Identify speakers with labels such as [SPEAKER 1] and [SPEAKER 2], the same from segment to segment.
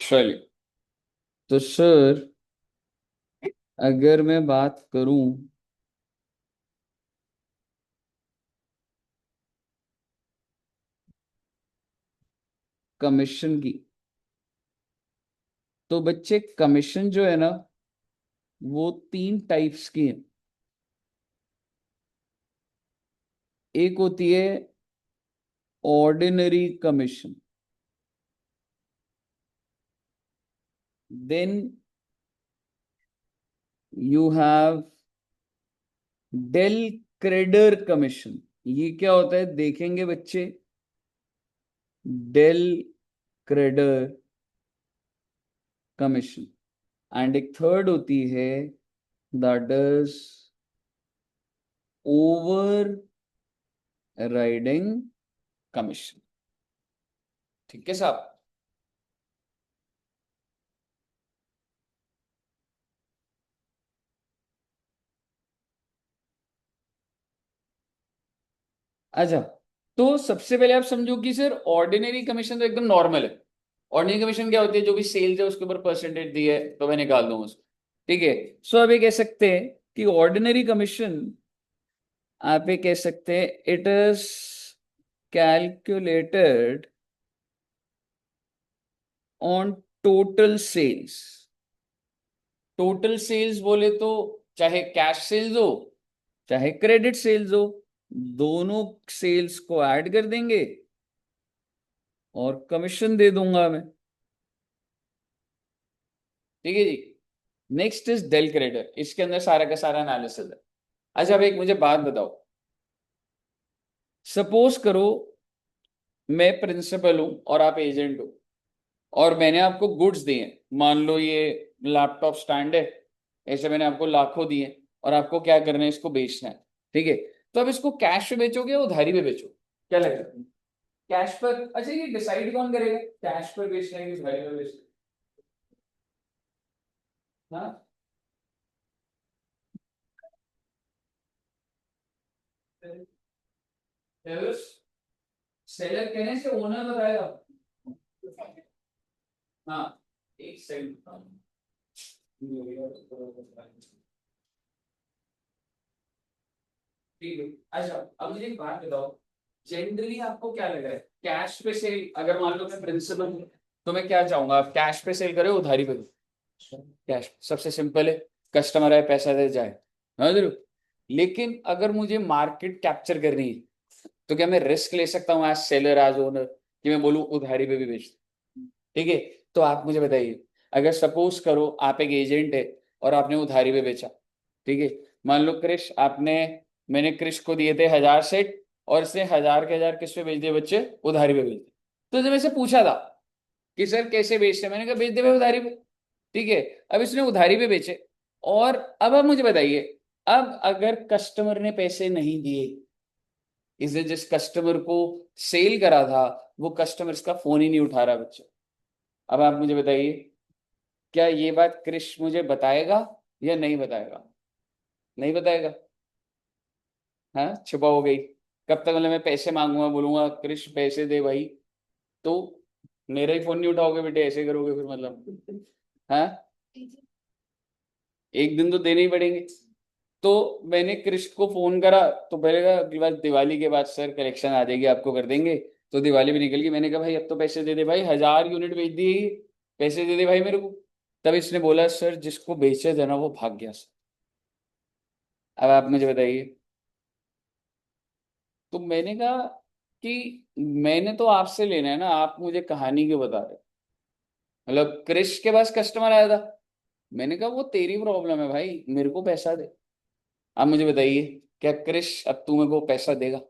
[SPEAKER 1] चलिए। तो सर, अगर मैं बात करूं कमीशन की, तो बच्चे कमीशन जो है ना, वो तीन टाइप्स की है। एक होती है ordinary commission, then you have del credere commission. ये क्या होता है देखेंगे बच्चे। Del credere commission. एंड एक थर्ड होती है, that is over riding commission. ठीक है साहब। अच्छा, तो सबसे पहले आप समझो कि सर ऑर्डिनरी कमीशन तो एकदम नॉर्मल है। ऑर्डिनरी कमीशन क्या होती है, जो भी सेल्स है उसके ऊपर परसेंटेज दी है तो मैं निकाल दूंगा उसको। ठीक है। सो अब ये कह सकते हैं कि ऑर्डिनरी कमीशन, आप ये कह सकते हैं it is calculated on total sales. Total sales बोले तो चाहे कैश सेल्स हो चाहे क्रेडिट सेल्स हो, दोनों सेल्स को ऐड कर देंगे और कमीशन दे दूंगा मैं। ठीक है जी। नेक्स्ट इज डेल क्रेडिटर, इसके अंदर सारा का सारा एनालिसिस है। अच्छा, अब एक मुझे बात बताओ। सपोज करो मैं प्रिंसिपल हूं और आप एजेंट हो, और मैंने आपको गुड्स दिए। मान लो ये लैपटॉप स्टैंड है, ऐसे मैंने आपको लाखों दिए और आपको क्या करना है, इसको बेचना है। ठीक है। तो अब इसको कैश पे बेचोगे या उधारी पे बेचो, क्या लगता है? कैश पर। अच्छा, ये डिसाइड कौन करेगा कैश पर बेचना है कि उधारी पर बेचना? हाँ, सेलर कहने से ओनर बताएगा। हाँ, एक सेकंड। ठीक है। अच्छा, अब मुझे एक बात बताओ। जनरली आपको क्या लग रहा है, कैश पे सेल, अगर मान लो मैं प्रिंसिपल हूं, तो मैं क्या चाहूंगा, आप कैश पे सेल करो उधारी पे दो? कैश सबसे सिंपल है, कस्टमर आए पैसा दे जाए। हाँ जरूर। लेकिन अगर मुझे मार्केट कैप्चर करनी है, तो क्या मैं रिस्क ले सकता हूँ एज सेलर एज ओनर, कि मैं बोलूँ उधारी पे भी बेच दूं? ठीक है। तो आप मुझे बताइए, अगर सपोज करो आप एक एजेंट है और आपने उधारी पे बेचा। ठीक है। मान लो क्रिश, आपने, मैंने क्रिश को दिए थे 1000 सेट, और इसने 1000 के 1000 किस पे बेच दिए बच्चे, उधारी पे बेच दिए। तो जब मैंने पूछा था कि सर कैसे बेचते हैं, मैंने कहा बेच दे भाई उधारी पे। ठीक है। अब इसने उधारी पे बेचे, और अब आप मुझे बताइए, अब अगर कस्टमर ने पैसे नहीं दिए, इसे जिस कस्टमर को सेल करा था, वो कस्टमर इसका फोन ही नहीं उठा रहा बच्चे। अब आप मुझे बताइए, क्या ये बात क्रिश मुझे बताएगा या नहीं बताएगा? नहीं बताएगा। हाँ, छुपा हो गई। कब तक, मतलब मैं पैसे मांगूंगा, बोलूंगा क्रिश पैसे दे भाई, तो मेरा ही फोन नहीं उठाओगे बेटे, ऐसे करोगे फिर मतलब? हाँ, एक दिन तो देने ही पड़ेंगे। तो मैंने क्रिश को फोन करा, तो पहले कहा अगली बार दिवाली के बाद सर कलेक्शन आ जाएगी, आपको कर देंगे। तो दिवाली भी निकल गई, मैंने कहा भाई अब तो पैसे दे दे भाई, 1000 यूनिट बेच दिए, पैसे दे दे भाई मेरे को। तब इसने बोला सर जिसको बेचे थे ना वो भाग गया सर। अब आप मुझे बताइए। तो मैंने कहा कि मैंने तो आपसे लेना है ना, आप मुझे कहानी क्यों बता रहे? मतलब क्रिश के पास कस्टमर आया था, मैंने कहा वो तेरी प्रॉब्लम है भाई, मेरे को पैसा दे। आप मुझे बताइए, क्या क्रिश अब तू मेरे को पैसा देगा?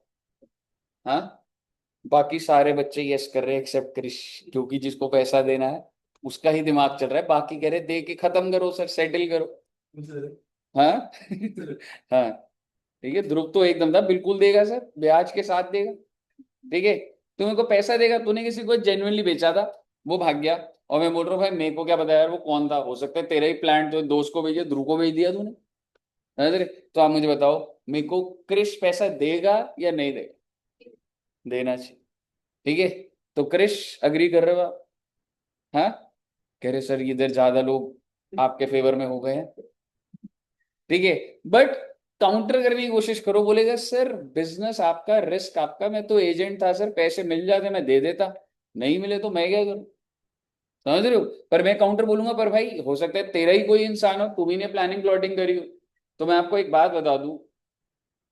[SPEAKER 1] हाँ। बाकी सारे बच्चे यस कर रहे हैं एक्सेप्ट क्रिश, क्योंकि जिसको पैसा देना है उसका ही दिमाग चल रहा है, बाकी कह रहे दे के खत्म करो सर, सेटल करो। हाँ। हाँ। ठीक है, ध्रुव तो एकदम था बिल्कुल देगा सर, ब्याज के साथ देगा। ठीक है। तुम्हें को पैसा देगा, तूने किसी को जेन्युइनली बेचा था, वो भाग गया। और मैं बोल रहा हूँ भाई मेरे को क्या पता यार वो कौन था, हो सकता है तेरा ही प्लांट तो दोस्त को भेजे, ध्रुव को भेज दिया तूने। है ना? तो आप मुझे बताओ, मेरे को क्रिश पैसा देगा या नहीं देगा? देना चाहिए। ठीक है। तो क्रिश, अग्री कर रहे हो आप? हाँ। कह रहे सर इधर ज्यादा लोग आपके फेवर में हो गए हैं, ठीक है, बट काउंटर करने की कोशिश करो, बोलेगा सर बिजनेस आपका, रिस्क आपका, मैं तो एजेंट था सर, पैसे मिल जाते मैं दे देता, नहीं मिले तो मैं क्या करूं, समझ रहे हो। पर मैं काउंटर बोलूंगा, पर भाई हो सकता है तेरा ही कोई इंसान हो, तुम ही ने प्लानिंग प्लॉटिंग करी हो, तो मैं आपको एक बात बता दूं,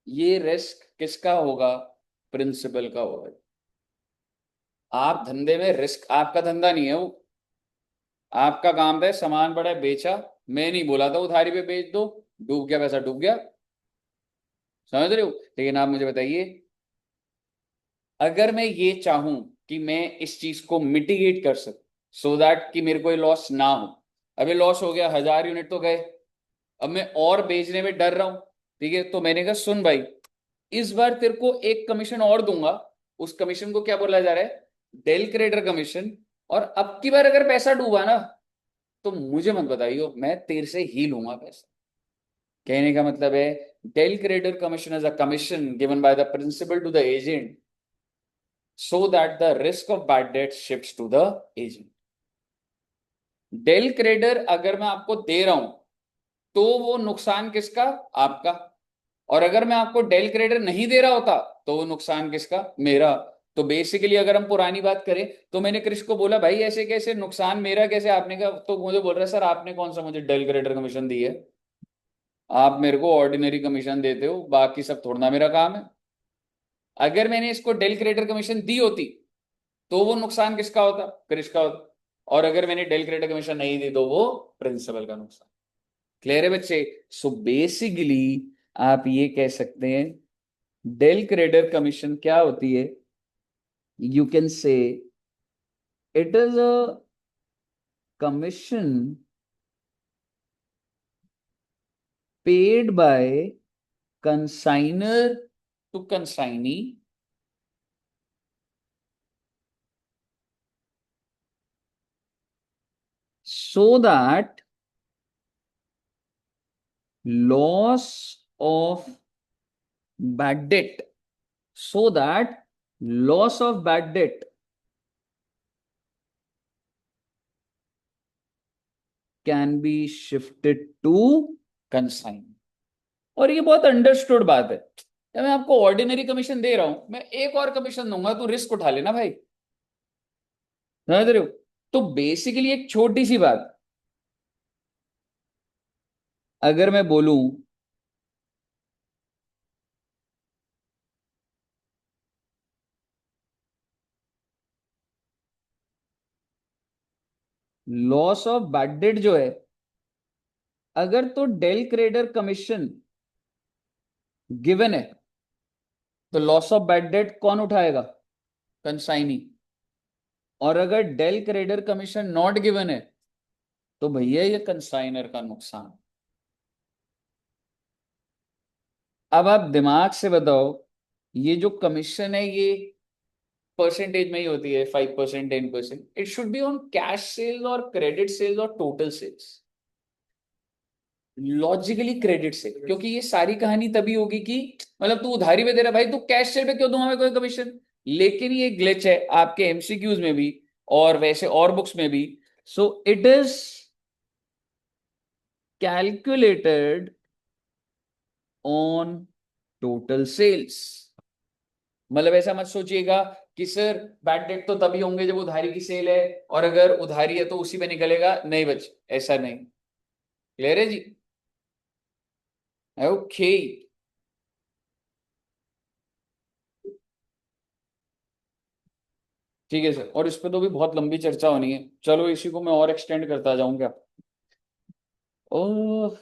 [SPEAKER 1] ये रिस्क किसका होगा, प्रिंसिपल का होगा। आप धंधे में रिस्क, आपका धंधा नहीं है वो, आपका काम है सामान बड़ा है, बेचा, मैं नहीं बोला था उधारी पे बेच दो, डूब गया पैसा डूब गया, समझ रहे हो। लेकिन आप मुझे बताइए, अगर मैं ये चाहूं कि मैं इस चीज को मिटिगेट कर सकूं, सो दैट कि मेरे को लॉस ना हो, अभी लॉस हो गया, 1000 यूनिट तो गए, अब मैं और बेचने में डर रहा हूं, ठीक है, तो मैंने कहा सुन भाई, इस बार तेरे को एक कमीशन और दूंगा, उस कमीशन को क्या बोला जा रहा है, डेल क्रेडिटर कमीशन, और अब की बार अगर पैसा डूबा ना, तो मुझे मत बताइयो, मैं तेरे से ही लूंगा पैसा। कहने का मतलब है, del creditor commission is a commission given by the principal to the agent, so that the risk of bad debt shifts to the agent। Del creditor अगर मैं आपको दे रहा हूं, तो वो नुकसान किसका, आपका, और अगर मैं आपको डेल क्रेडिटर नहीं दे रहा होता, तो वो नुकसान किसका, मेरा। तो बेसिकली अगर हम पुरानी बात करें, तो मैंने क्रिश को बोला भाई ऐसे कैसे, नुकसान मेरा कैसे, आपने कहा, तो मुझे बोल रहा है सर आपने कौन सा मुझे डेल क्रेडिटर कमीशन दी है, आप मेरे को ऑर्डिनरी कमीशन देते हो, बाकी सब थोड़ा ना मेरा काम है। अगर मैंने इसको डेल क्रेडिटर कमीशन दी होती, तो वो नुकसान किसका होता, क्रिश का होता, और अगर मैंने डेल क्रेडिटर कमीशन नहीं दी, तो वो प्रिंसिपल का नुकसान। क्लियर है बच्चे। सो बेसिकली आप ये कह सकते हैं, डेल क्रेडिटर कमीशन क्या होती है, you can say it is a commission paid by consignor to consignee, so that loss of bad debt, so that loss of bad debt can be shifted to consign। और ये बहुत understood बात है, जब मैं आपको ऑर्डिनरी कमीशन दे रहा हूं, मैं एक और कमीशन दूंगा, तो रिस्क उठा लेना भाई, समझ रहे हो। तो बेसिकली एक छोटी सी बात, अगर मैं बोलूं लॉस ऑफ बैड डेट जो है, अगर तो डेल क्रेडिटर कमीशन गिवन है, तो लॉस ऑफ बैड डेट कौन उठाएगा, कंसाइनी। और अगर del creditor commission not given है, तो भैया ये कंसाइनर का नुकसान। अब आप दिमाग से बताओ, ये जो कमीशन है ये परसेंटेज में ही होती है, 5%, 10%, it should be on cash sales और क्रेडिट सेल्स और टोटल सेल्स, लॉजिकली क्रेडिट से, क्योंकि ये सारी कहानी तभी होगी कि, मतलब तू उधारी पे दे रहा भाई, तू कैश सेल पे क्यों दूं हमें कोई कमीशन। लेकिन ये ग्लिच है आपके एमसीक्यूज में भी, और वैसे और बुक्स में भी। So it is calculated on total sales. मतलब ऐसा मत सोचिएगा कि सर बैड डेट तो तभी होंगे जब उधारी की सेल है, और अगर उधारी है तो उसी पे निकलेगा, नहीं बच, ऐसा नहीं। क्लियर है जी। ओके, ठीक है सर, और इस पे तो भी बहुत लंबी चर्चा होनी है, चलो इसी को मैं और एक्सटेंड करता जाऊं क्या। ओह,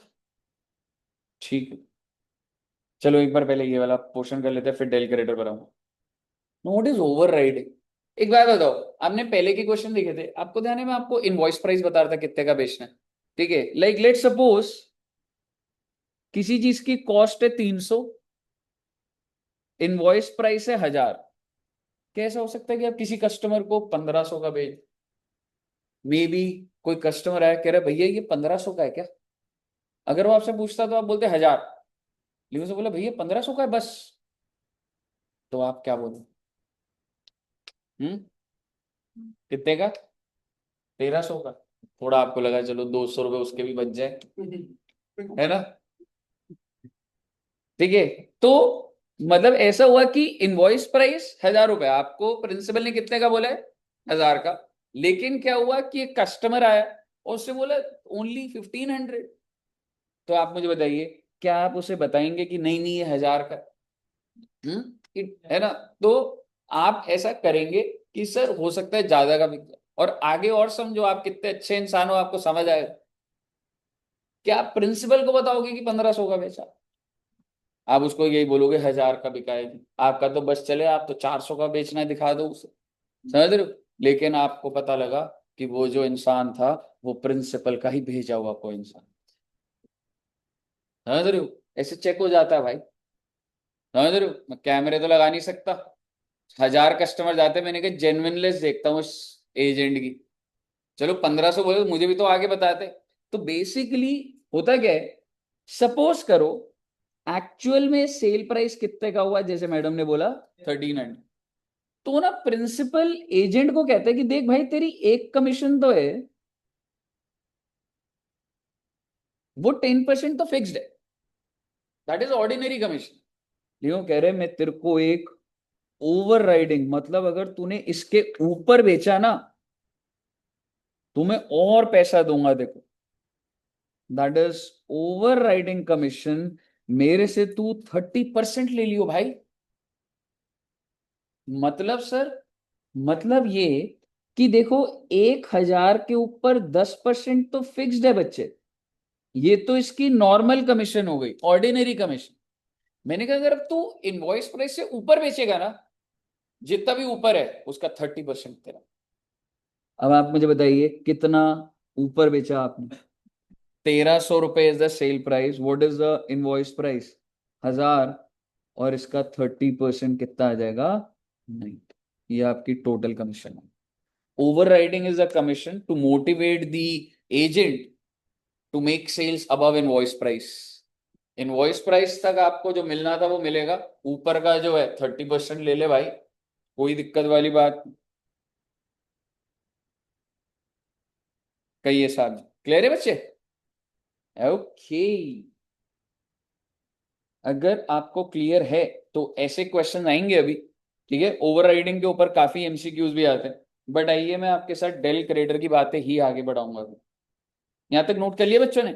[SPEAKER 1] ठीक है, चलो एक बार पहले ये वाला पोर्शन कर लेते हैं, फिर डेल क्रेडिटर पर आऊंगा। Note is over riding. एक बात बताओ, आपने पहले के क्वेश्चन देखे थे, आपको ध्यान है मैं आपको इनवॉइस प्राइस बता रहा था कितने का बेचना है, ठीक है, लाइक लेट सपोज किसी चीज की कॉस्ट है 300, इनवॉइस प्राइस है 1000, कैसा हो सकता है कि आप किसी कस्टमर को 1500 का बेच, मे बी कोई कस्टमर आया कह रहा है भैया ये 1500 का है क्या, अगर वो आपसे पूछता तो आप बोलते 1000, लेकिन उसे बोला भैया 1500 का है बस, तो आप क्या बोलो, हम्म, कितने का, 1300 का, थोड़ा आपको लगा चलो 200 रुपये उसके भी बच जाए, है ना? ठीक है। तो मतलब ऐसा हुआ कि इनवॉइस प्राइस 1,000 रुपए, आपको प्रिंसिपल ने कितने का बोला है? 1,000 का। लेकिन क्या हुआ कि एक कस्टमर आया और उससे बोला ओनली 1,500। तो आप मुझे बताइए, क्या आप उसे बताएंगे कि नहीं नहीं ये 1,000 का? है ना? तो आप ऐसा करेंगे कि सर हो सकता है ज्यादा का बिक जाए, और आगे और समझो, आप कितने अच्छे इंसान हो, आपको समझ आएगा। क्या आप प्रिंसिपल को बताओगे कि 1,500 का बेचा? आप उसको यही बोलोगे 1,000 का बिका है। आपका तो बस चले, आप तो 400 का बेचना है, दिखा दो उसे। समझ रहे हो? लेकिन आपको पता लगा कि वो जो इंसान था वो प्रिंसिपल का ही भेजा हुआ कोई इंसान। समझ रहे हो? ऐसे चेक हो जाता है भाई। समझ रहे हो? मैं कैमरे तो लगा नहीं सकता, 1,000 कस्टमर जाते, मैंने कहा जेन्युइननेस देखता हूँ इस एजेंट की। चलो 1,500 बोले तो मुझे भी तो आगे बताते। तो बेसिकली होता क्या है, सपोज करो एक्चुअल में सेल प्राइस कितने का हुआ, जैसे मैडम ने बोला 1,300। तो ना प्रिंसिपल एजेंट को कहता है कि देख भाई तेरी एक कमीशन तो है, वो 10% तो फिक्स्ड है, दैट इज ऑर्डिनरी कमीशन। यूं कह रहे मैं तेरे को एक ओवर राइडिंग, मतलब अगर तूने इसके ऊपर बेचा ना तो मैं और पैसा दूंगा देखो, that is over riding commission. मेरे से तू 30% ले लियो भाई। मतलब सर, मतलब ये कि देखो 1,000 के ऊपर 10% तो फिक्स्ड है बच्चे, ये तो इसकी नॉर्मल कमीशन हो गई, ऑर्डिनरी कमीशन। मैंने कहा अगर तू इनवॉइस प्राइस से ऊपर बेचेगा ना, जितना भी ऊपर है उसका 30% तेरा। अब आप मुझे बताइए कितना ऊपर बेचा आपने? 1,300 रुपए is the sale price, what is the invoice price? 1,000, और इसका 30% कितना आ जाएगा? नहीं। ये आपकी टोटल कमीशन है। Overriding is a commission to motivate the agent to make sales above invoice price. Invoice price तक आपको जो मिलना था वो मिलेगा, ऊपर का जो है 30% ले ले भाई, कोई दिक्कत वाली बात नहीं। कहिए साहब, क्लियर है बच्चे? ओके। अगर आपको क्लियर है तो ऐसे क्वेश्चन आएंगे अभी। ठीक है, ओवरराइडिंग के ऊपर काफी एमसीक्यूज भी आते हैं, बट आइए मैं आपके साथ डेल क्रेडर की बातें ही आगे बढ़ाऊंगा अभी। यहां तक नोट कर लिया बच्चों ने?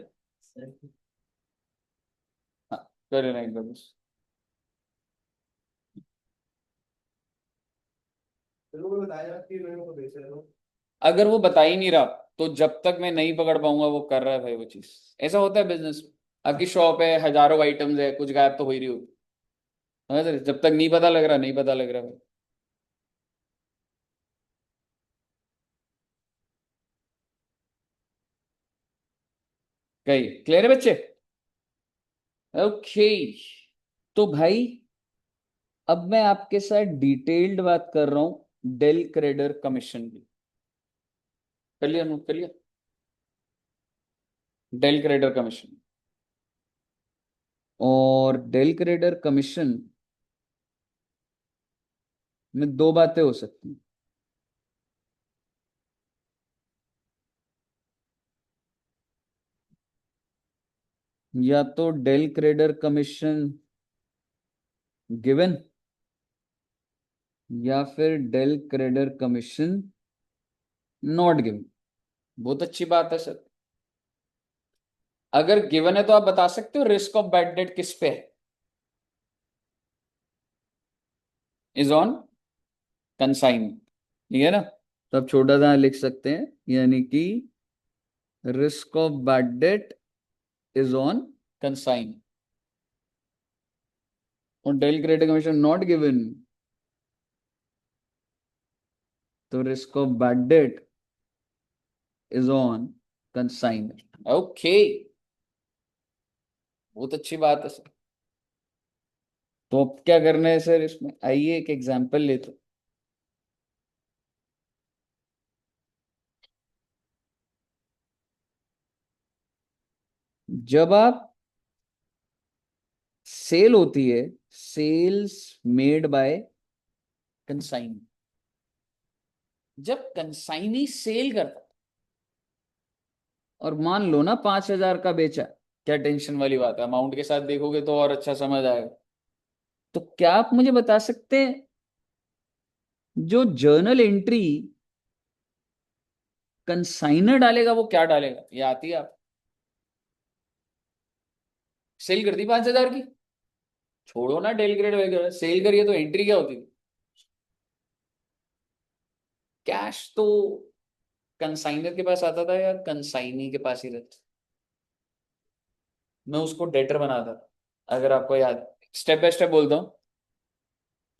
[SPEAKER 1] हाँ, कर लेना एक बार बस। अगर वो बता ही नहीं रहा तो जब तक मैं नहीं पकड़ पाऊंगा वो कर रहा है भाई वो चीज। ऐसा होता है बिजनेस में। आपकी शॉप है, हजारों आइटम्स है, कुछ गायब तो हो ही रही होगी। समझ रहे? जब तक नहीं पता लग रहा, नहीं पता लग रहा भाई। कही क्लियर है बच्चे? ओके। तो भाई अब मैं आपके साथ डिटेल्ड बात कर रहा हूं डेल क्रेडर कमीशन की। कर लिया? नोट कर लिया? Del credere commission. और डेल क्रेडर कमीशन में दो बातें हो सकती हैं। या तो डेल क्रेडर कमीशन गिवन, या फिर del credere commission not given. बहुत अच्छी बात है सर। अगर गिवन है तो आप बता सकते हो रिस्क ऑफ बैड डेट किस पे है? Is on consign. ठीक है ना? तो आप छोटा सा लिख सकते हैं, यानी कि risk of bad debt is on consignee. और del credit commission not given, तो risk of bad debt is on consignee. Okay, बहुत अच्छी बात है सर। तो अब क्या करना है सर इसमें? आइए एक एग्जांपल लेते हैं। जब आप सेल होती है, सेल्स मेड बाय कंसाइन, जब कंसाइनी सेल करता है, और मान लो ना 5,000 का बेचा, क्या टेंशन वाली बात है, अमाउंट के साथ देखोगे तो और अच्छा समझ आएगा। तो क्या आप मुझे बता सकते हैं जो जर्नल एंट्री कंसाइनर डालेगा वो क्या डालेगा, ये आती है आप? सेल कर दी 5,000 की, छोड़ो ना डेल ग्रेड वगैरह, सेल करिए तो एंट्री क्या होती थी? कैश तो कंसाइनर के पास आता था या कंसाइनी के पास ही रहता? मैं उसको डेटर बनाता था, अगर आपको याद। स्टेप बाय स्टेप बोलता हूँ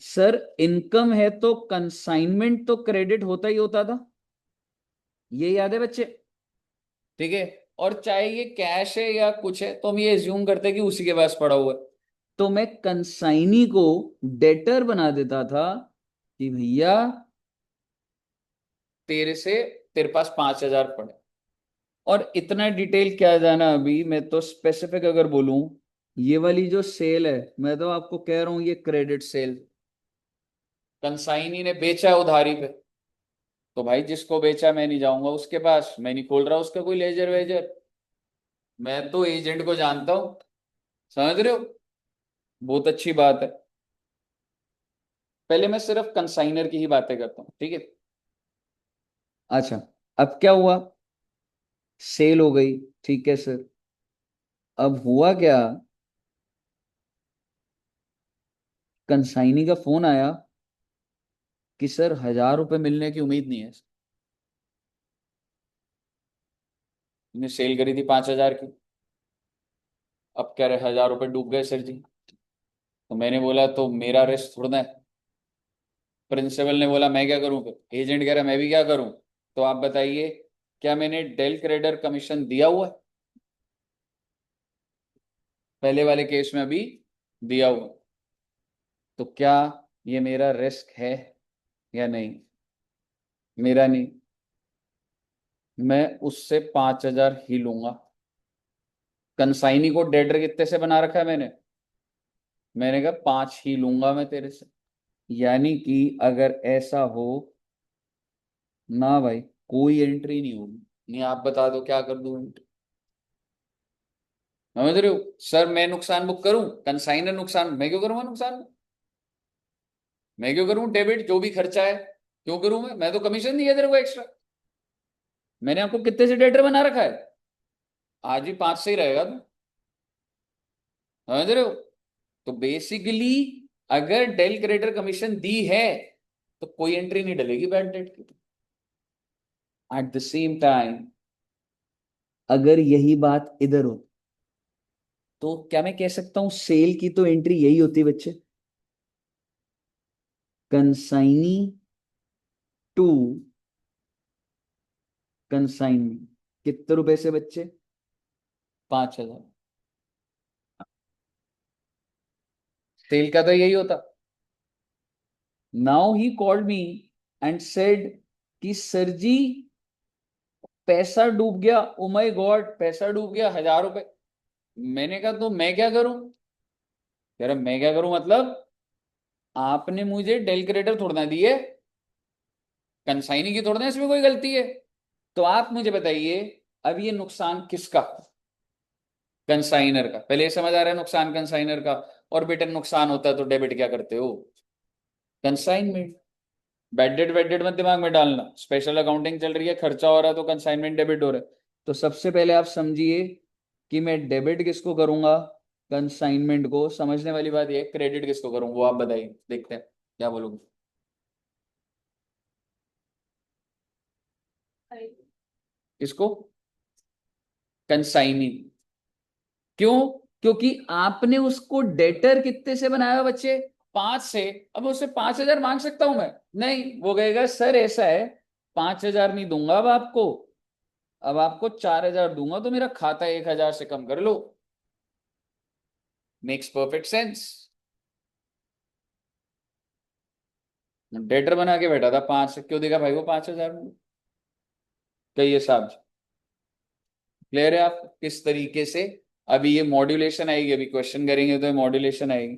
[SPEAKER 1] सर। इनकम है तो कंसाइनमेंट तो क्रेडिट होता ही होता था, ये याद है बच्चे? ठीक है। और चाहे ये कैश है या कुछ है तो हम ये एज्यूम करते हैं कि उसी के पास पड़ा हुआ है। तो मैं कंसाइनी को डेटर बना देता था कि भैया तेरे से, तेरे पास 5,000 पड़े। और इतना डिटेल क्या जाना अभी, मैं तो स्पेसिफिक अगर बोलूं, ये वाली जो सेल है मैं तो आपको कह रहा हूं ये क्रेडिट सेल। कंसाइनी ने बेचा है उधारी पे, तो भाई जिसको बेचा मैं नहीं जाऊंगा उसके पास, मैं नहीं खोल रहा उसका कोई लेजर वेजर, मैं तो एजेंट को जानता हूं। समझ रहे हो? बहुत अच्छी बात है। पहले मैं सिर्फ कंसाइनर की ही बातें करता हूँ, ठीक है? अच्छा, अब क्या हुआ, सेल हो गई, ठीक है सर। अब हुआ क्या, कंसाइनी का फोन आया कि सर 1,000 रुपए मिलने की उम्मीद नहीं है। ने सेल करी थी 5,000 की, अब कह रहे 1,000 रुपए डूब गए सर जी। तो मैंने बोला तो मेरा रिस्क थोड़ा है। प्रिंसिपल ने बोला मैं क्या करूं, फिर एजेंट कह रहा मैं भी क्या करूं। तो आप बताइए, क्या मैंने डेल क्रेडर कमीशन दिया हुआ है? पहले वाले केस में अभी दिया हुआ है। तो क्या ये मेरा रिस्क है या नहीं? मेरा नहीं, मैं उससे 5,000 ही लूंगा। कंसाइनी को डेटर कितने से बना रखा है मैंने? मैंने कहा 5 ही लूंगा मैं तेरे से। यानी कि अगर ऐसा हो ना भाई, कोई एंट्री नहीं होगी। नहीं, आप बता दो क्या कर दूं entry? समझ रहे हो सर? मैं नुकसान बुक करूं, कंसाइनर नुकसान, मैं क्यों करूंगा नुकसान? मैं क्यों करूं डेबिट, जो भी खर्चा है क्यों करूं मैं तो कमीशन दिया तेरे को एक्स्ट्रा। मैंने आपको कितने से डेटर बना रखा है? आज ही 5 से ही रहेगा तू। समझ रहे हो? तो बेसिकली अगर डेल क्रेडिटर कमीशन दी है तो कोई एंट्री नहीं डलेगी बैड डेट की। एट द सेम टाइम अगर यही बात इधर हो तो क्या मैं कह सकता हूं सेल की तो एंट्री यही होती है बच्चे, कंसाइनी टू कंसाइनी, कितने रुपए से बच्चे? 5,000। सेल का तो यही होता। Now he called me and said कि सर जी पैसा डूब गया, ओ माय गॉड पैसा डूब गया 1,000 रुपए। मैंने कहा तो मैं क्या करूं? कह रहा मैं क्या करूं मतलब, आपने मुझे डेल क्रेडिटर थोड़ा दिए, कंसाइनी की थोड़ा, इसमें कोई गलती है? तो आप मुझे बताइए, अब ये नुकसान किसका? कंसाइनर का। पहले ये समझ आ रहा है नुकसान कंसाइनर का। और बेटा नुकसान होता है तो डेबिट क्या करते हो? कंसाइनमेंट। बैड डेट वेड डेट मत दिमाग में डालना, स्पेशल अकाउंटिंग चल रही है, खर्चा हो रहा है तो कंसाइनमेंट डेबिट हो रहा है। तो सबसे पहले आप समझिए कि मैं डेबिट किसको करूंगा, कंसाइनमेंट को। समझने वाली बात ये, क्रेडिट किसको करूंगा वो आप बताइए, देखते हैं क्या बोलोगे। किसको? कंसाइनी। क्यों? क्योंकि आपने उसको डेटर कितने से बनाया बच्चे? 5 से। अब उससे 5,000 मांग सकता हूं मैं? नहीं, वो कहेगा सर ऐसा है, 5,000 नहीं दूंगा अब आपको, अब आपको 4,000 दूंगा, तो मेरा खाता 1,000 से कम कर लो। Makes perfect sense. डेटर बना के बैठा था 5 से, क्यों देगा भाई वो 5,000 में? कहिए साहब। क्लियर है आप किस तरीके से? अभी ये मॉड्यूलेशन आएगी, अभी क्वेश्चन करेंगे तो ये मॉड्यूलेशन आएगी।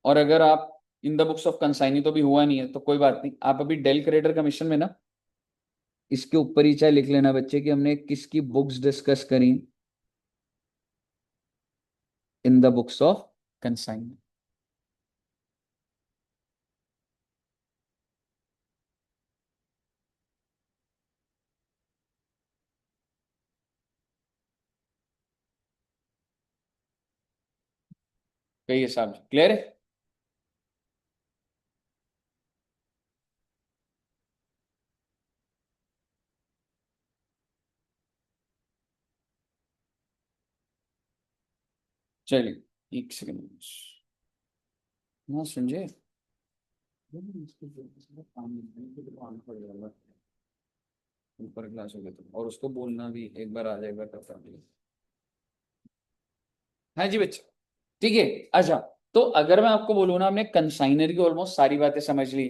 [SPEAKER 1] और अगर आप इन द बुक्स ऑफ कंसाइनी तो भी हुआ नहीं है तो कोई बात नहीं, आप अभी डेल क्रेडिटर कमीशन में ना
[SPEAKER 2] इसके ऊपर ही चाहे लिख लेना बच्चे कि हमने किसकी बुक्स डिस्कस करी, इन द बुक्स ऑफ कंसाइनमेंट।
[SPEAKER 1] कई हिसाब से क्लियर है। चलिए एक सेकंड ना समझे। ऊपर क्लास हो गया तो और उसको बोलना भी एक बार आ जाएगा करता भी। हाँ जी बच्चे ठीक है। अच्छा, तो अगर मैं आपको बोलूँ ना, हमने कंसाइनर की ऑलमोस्ट सारी बातें समझ ली।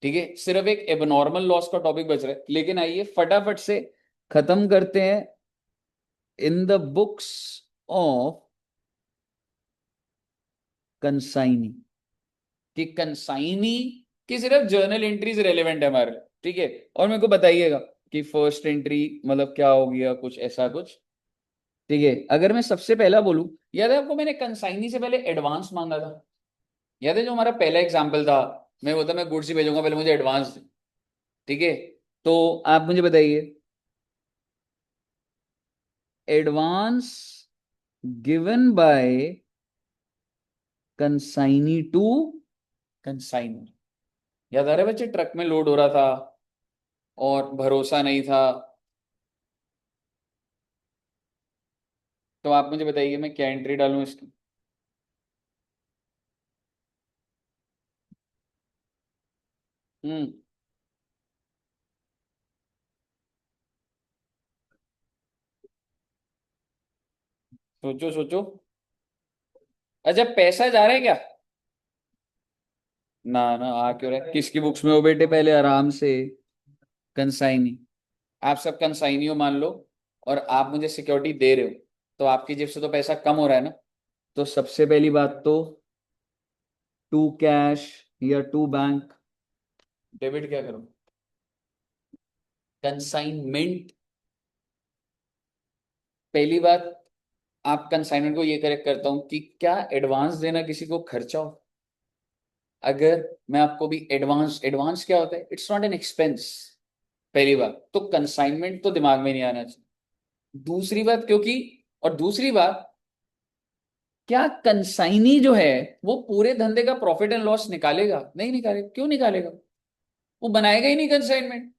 [SPEAKER 1] ठीक है, सिर्फ एक एबनॉर्मल लॉस का टॉपिक बच रहा है, लेकिन आइए फटाफट से खत्म करते हैं। इन द बुक्स ऑफ कंसाइनी, कि कंसाइनी की सिर्फ जर्नल एंट्रीज रेलेवेंट है हमारे लिए। ठीक है, और मेरे को बताइएगा कि फर्स्ट एंट्री मतलब क्या हो गया, कुछ ऐसा कुछ। ठीक है, अगर मैं सबसे पहला बोलूं, याद है आपको मैंने कंसाइनी से पहले एडवांस मांगा था? याद है जो हमारा पहला एग्जाम्पल था, मैं बोलता मैं गुड्स ही भेजूंगा, पहले मुझे एडवांस दे। ठीक है, तो आप मुझे बताइए, advance given by consignee to consignor. याद आ रहा है बच्चे, ट्रक में लोड हो रहा था और भरोसा नहीं था। तो आप मुझे बताइए मैं क्या एंट्री डालूं इसकी। हम्म, सोचो सोचो। अच्छा, पैसा जा रहा है क्या? ना ना, आ क्यों रहा है, किसकी बुक्स में हो बेटे, पहले आराम से। कंसाइनी, आप सब कंसाइनी हो मान लो, और आप मुझे सिक्योरिटी दे रहे हो, तो आपकी जेब से तो पैसा कम हो रहा है ना। तो सबसे पहली बात तो टू कैश या टू बैंक, डेबिट क्या करूं, कंसाइनमेंट। पहली बात, आप कंसाइनमेंट को ये करेक्ट करता हूं कि क्या एडवांस देना किसी को खर्चा हो। अगर मैं आपको भी एडवांस, एडवांस क्या होता है, इट्स नॉट एन एक्सपेंस। पहली बात तो कंसाइनमेंट तो दिमाग में नहीं आना चाहिए। दूसरी बात, क्योंकि, और दूसरी बात, क्या कंसाइनी जो है वो पूरे धंधे का प्रॉफिट एंड लॉस निकालेगा? नहीं निकालेगा। क्यों निकालेगा? वो बनाएगा ही नहीं कंसाइनमेंट।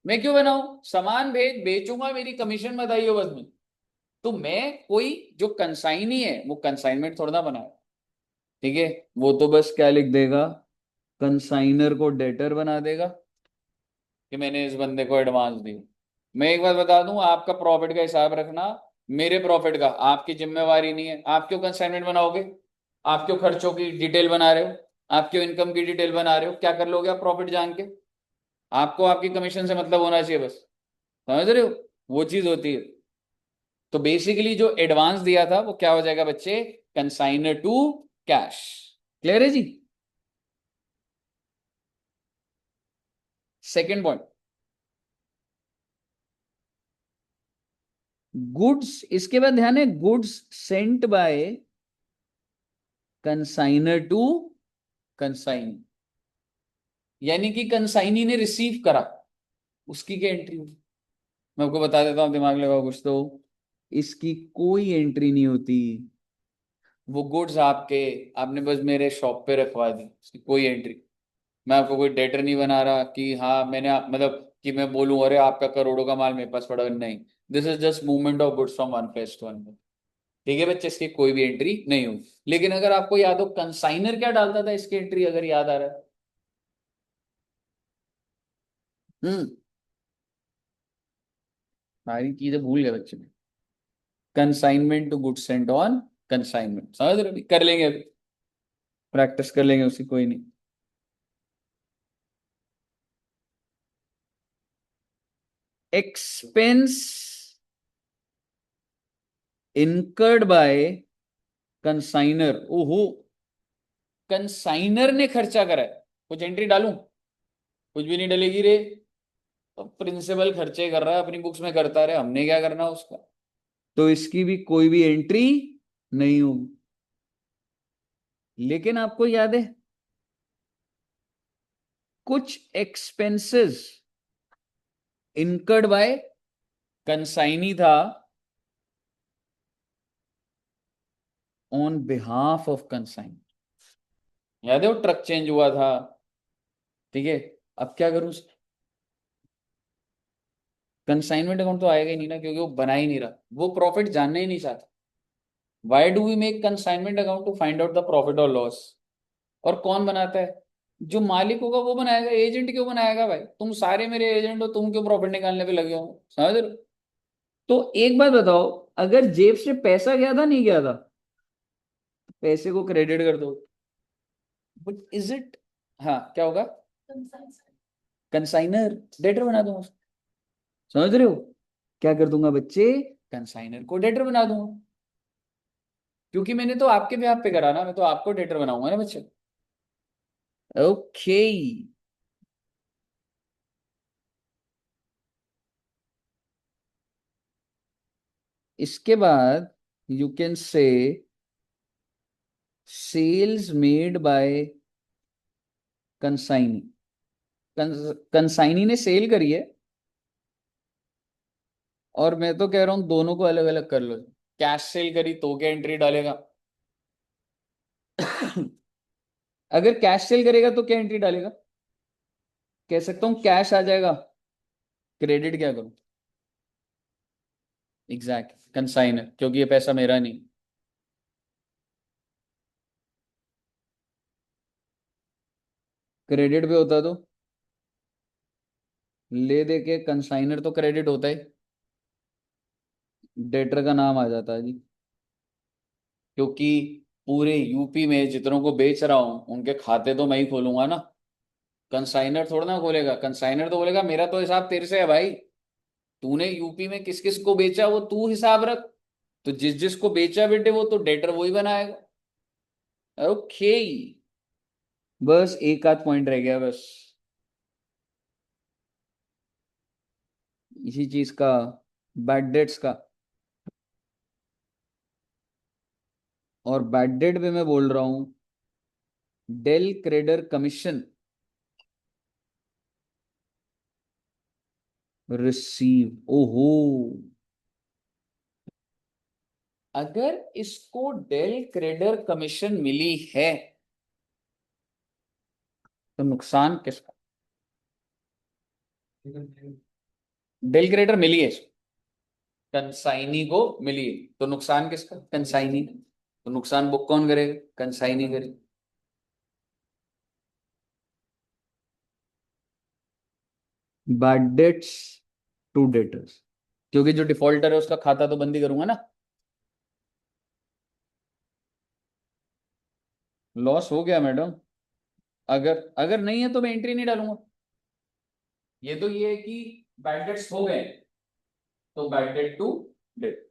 [SPEAKER 1] मैं क्यों बनाऊं, सामान बेचूंगा, मेरी कमीशन बताइए बस में। तो मैं कोई जो कंसाइनी है वो कंसाइनमेंट थोड़ा ना बनाए। ठीक है, वो तो बस क्या लिख देगा, कंसाइनर को डेटर बना देगा कि मैंने इस बंदे को एडवांस दी। मैं एक बात बता दूं, आपका प्रॉफिट का हिसाब रखना, मेरे प्रॉफिट का आपकी जिम्मेवारी नहीं है। आप क्यों कंसाइनमेंट बनाओगे? आप क्यों खर्चों की डिटेल बना रहे हो? आप क्यों इनकम की डिटेल बना रहे हो? क्या कर लोगे आप प्रॉफिट जान के? आपको आपकी कमीशन से मतलब होना चाहिए बस। समझ रहे हो, वो चीज होती है। तो बेसिकली जो एडवांस दिया था वो क्या हो जाएगा बच्चे, कंसाइनर टू कैश। क्लियर है जी। सेकेंड पॉइंट, गुड्स, इसके बाद ध्यान है, goods sent by consignor to consign, यानी कि कंसाइनी ने रिसीव करा, उसकी क्या एंट्री होगी? मैं आपको बता देता हूं, दिमाग लगाओ कुछ तो। इसकी कोई एंट्री नहीं होती। वो गुड्स आपके, आपने बस मेरे शॉप पे रखवा दी, इसकी कोई एंट्री। मैं आपको कोई डेटर नहीं बना रहा कि हाँ मैंने मतलब कि मैं बोलूं अरे आपका करोड़ों का माल मेरे पास पड़ा है। नहीं, this is just movement of goods from one place to one. ठीक है बच्चे, इसकी कोई भी एंट्री नहीं होगी। लेकिन अगर आपको याद हो कंसाइनर क्या डालता था इसकी एंट्री, अगर याद आ रहा है। हम्म, सारी चीजें भूल गए बच्चे में। Consignment to goods sent on consignment, समझ रहे हो? अभी कर लेंगे, अभी प्रैक्टिस कर लेंगे उसकी, कोई नहीं। एक्सपेंस इनकर्ड बाय कंसाइनर, ओहो, कंसाइनर ने खर्चा करा है, कुछ एंट्री डालूं? कुछ भी नहीं डलेगी रे। तो प्रिंसिपल खर्चे कर रहा है अपनी बुक्स में, करता रहे, हमने क्या करना उसका।
[SPEAKER 2] तो इसकी भी कोई भी एंट्री नहीं होगी। लेकिन आपको याद है कुछ एक्सपेंसेस इनकर्ड बाय कंसाइनी था ऑन बिहाफ ऑफ कंसाइन। याद है वो ट्रक चेंज हुआ था, ठीक है। अब क्या करूं, कंसाइनमेंट अकाउंट तो आएगा ही नहीं ना, क्योंकि वो बना ही नहीं रहा, वो प्रॉफिट जानना ही नहीं चाहता। Why do we make consignment account? To find out the profit और लॉस। और कौन बनाता है? जो मालिक होगा वो बनाएगा। एजेंट क्यों बनाएगा भाई? तुम सारे मेरे एजेंट हो, तुम क्यों प्रॉफिट निकालने पे लगे हो, समझ रहे हो? तो एक बात बताओ, अगर जेब से पैसा गया था नहीं गया था, पैसे को क्रेडिट कर दो, बट इज इट, हाँ क्या होगा? कंसाइनर, डेटर बना दूंगा उसको। समझ रहे हो? क्या कर दूंगा बच्चे? कंसाइनर को डेटर बना दूंगा, क्योंकि मैंने तो आपके भी पे करा ना, मैं तो आपको डेटर बनाऊंगा ना बच्चे। ओके। इसके बाद you can say sales made by consignee. Consignee ने सेल करी है, और मैं तो कह रहा हूं दोनों को अलग अलग कर लो। कैश सेल करी तो क्या एंट्री डालेगा? अगर कैश सेल करेगा तो क्या एंट्री डालेगा? कह सकता हूं कैश आ जाएगा, क्रेडिट क्या करूं? एग्जैक्ट कंसाइनर, क्योंकि ये पैसा मेरा नहीं। क्रेडिट पे होता तो ले दे के कंसाइनर तो क्रेडिट होता है, डेटर का नाम आ जाता है जी। क्योंकि पूरे यूपी में जितनों को बेच रहा हूं उनके खाते तो मैं ही खोलूंगा ना, कंसाइनर थोड़ा ना खोलेगा। कंसाइनर तो बोलेगा मेरा तो हिसाब तेरे से है भाई, तूने यूपी में किस किस को बेचा वो तू हिसाब रख। तो जिस जिस को बेचा बेटे वो तो डेटर वही बनाएगा। ओके, बस एक आध पॉइंट रह गया बस इसी चीज का, बैड डेट्स का। और बैड डेट पे मैं बोल रहा हूं डेल क्रेडर कमीशन रिसीव। ओहो, अगर इसको डेल क्रेडर कमीशन मिली है तो नुकसान किसका? डेल क्रेडर मिली है इसको, कंसाइनी को मिली है, तो नुकसान किसका? कंसाइनी। तो नुकसान बुक कौन करेगा? कंसाइनी करेगा। बैड डेट्स टू डेटर्स, क्योंकि जो डिफॉल्टर है उसका खाता तो बंद ही करूंगा ना। लॉस हो गया मैडम। अगर अगर नहीं है तो मैं एंट्री नहीं डालूंगा। ये तो ये है कि बैड डेट्स हो गए, तो बैड डेट टू डेट।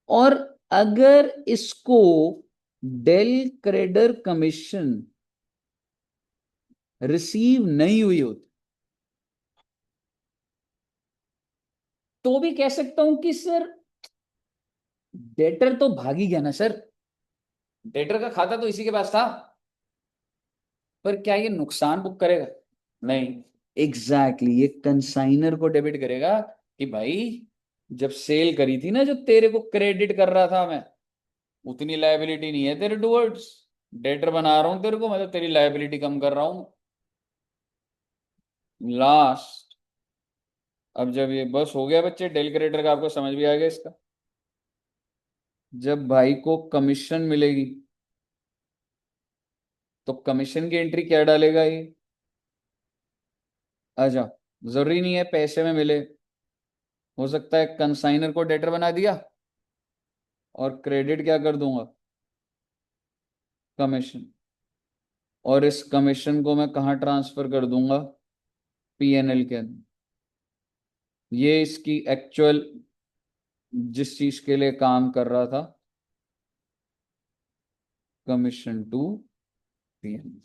[SPEAKER 2] और अगर इसको डेल क्रेडर कमीशन रिसीव नहीं हुई होती तो भी कह सकता हूं कि सर डेटर तो भाग ही गया ना सर, डेटर का खाता तो इसी के पास था। पर क्या ये नुकसान बुक करेगा? नहीं। एग्जैक्टली ये कंसाइनर को डेबिट करेगा कि भाई जब सेल करी थी ना, जो तेरे को क्रेडिट कर रहा था मैं, उतनी लायबिलिटी नहीं है तेरे टुवर्ड्स, डेटर बना रहा हूं तेरे को, मतलब तेरी लायबिलिटी कम कर रहा हूं। लास्ट, अब जब ये बस हो गया बच्चे, डेल क्रेडिटर का आपको समझ भी आ गया इसका। जब भाई को कमीशन मिलेगी तो कमीशन की एंट्री क्या डालेगा ये? अच्छा, जरूरी नहीं है पैसे में मिले, हो सकता है कंसाइनर को डेटर बना दिया और क्रेडिट क्या कर दूंगा? कमीशन। और इस कमीशन को मैं कहाँ ट्रांसफर कर दूंगा? पीएनएल के अंदर। ये इसकी एक्चुअल जिस चीज के लिए काम कर रहा था, कमीशन टू पीएनएल।